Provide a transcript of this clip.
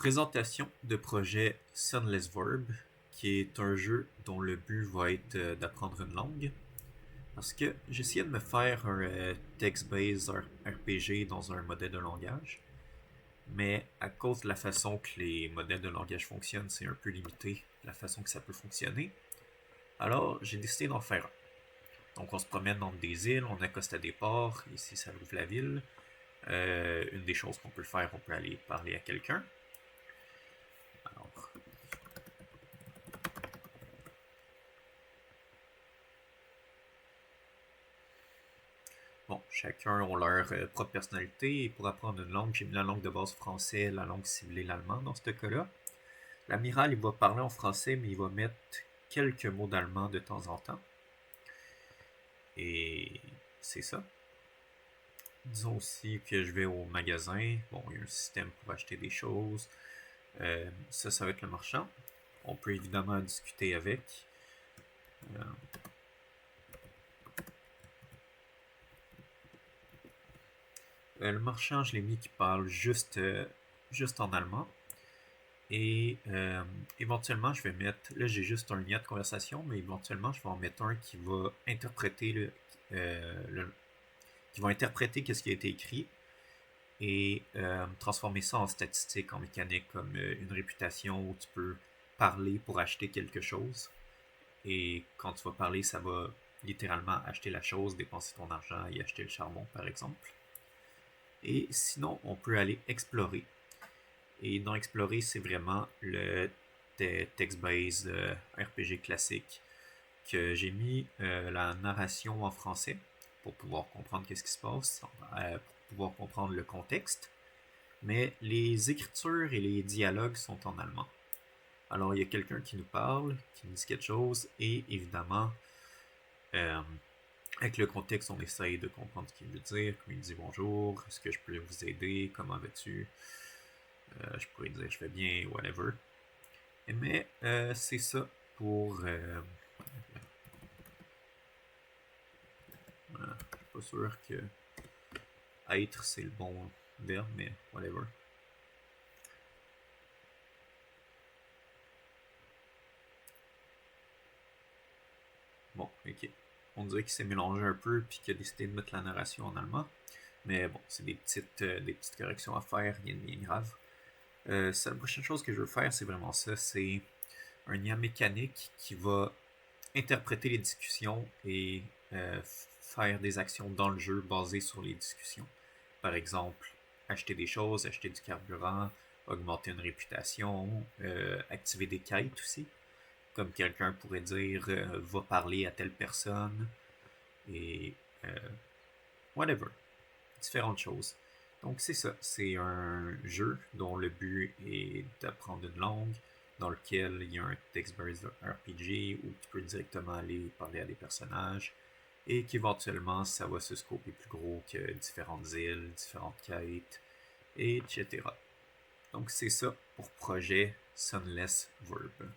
Présentation de projet Sunless Verb, qui est un jeu dont le but va être d'apprendre une langue. Parce que j'essayais de me faire un text-based RPG dans un modèle de langage, mais à cause de la façon que les modèles de langage fonctionnent, c'est un peu limité la façon que ça peut fonctionner. Alors j'ai décidé d'en faire un. Donc on se promène dans des îles, on accoste à des ports, ici ça ouvre la ville. Une des choses qu'on peut faire, on peut aller parler à quelqu'un. Alors, bon, chacun a leur propre personnalité et pour apprendre une langue, j'ai mis la langue de base français, la langue ciblée l'allemand dans ce cas-là. L'amiral, il va parler en français, mais il va mettre quelques mots d'allemand de temps en temps. Et c'est ça. Disons aussi que je vais au magasin. Bon, il y a un système pour acheter des choses. Ça va être le marchand. On peut évidemment discuter avec. Le marchand, je l'ai mis qui parle juste en allemand. Et éventuellement, je vais mettre. Là, j'ai juste un lien de conversation, mais éventuellement, je vais en mettre un qui va interpréter qui va interpréter ce qui a été écrit et transformer ça en statistique, en mécanique, comme une réputation où tu peux parler pour acheter quelque chose. Et quand tu vas parler, ça va littéralement acheter la chose, dépenser ton argent et acheter le charbon, par exemple. Et sinon, on peut aller explorer. Et dans explorer, c'est vraiment le text-based RPG classique que j'ai mis la narration en français pour pouvoir comprendre qu'est-ce qui se passe, pour pouvoir comprendre le contexte. Mais les écritures et les dialogues sont en allemand. Alors il y a quelqu'un qui nous parle, qui nous dit quelque chose, et évidemment, avec le contexte, on essaye de comprendre ce qu'il veut dire. Comme il dit bonjour, est-ce que je peux vous aider, comment vas-tu, je pourrais dire je vais bien, whatever. Mais c'est ça pour. Je suis pas sûr que être c'est le bon verbe, mais whatever. Bon, ok. On dirait qu'il s'est mélangé un peu puis qu'il a décidé de mettre la narration en allemand. Mais bon, c'est des petites corrections à faire, rien de bien grave. La prochaine chose que je veux faire, c'est vraiment ça. C'est un IA mécanique qui va interpréter les discussions et faire des actions dans le jeu basées sur les discussions. Par exemple, acheter des choses, acheter du carburant, augmenter une réputation, activer des quêtes aussi. Comme quelqu'un pourrait dire va parler à telle personne et whatever. Différentes choses. Donc c'est ça, c'est un jeu dont le but est d'apprendre une langue, dans lequel il y a un text-based RPG où tu peux directement aller parler à des personnages et qu'éventuellement ça va se scoper plus gros que différentes îles, différentes quêtes, etc. Donc c'est ça pour projet Sunless Verb.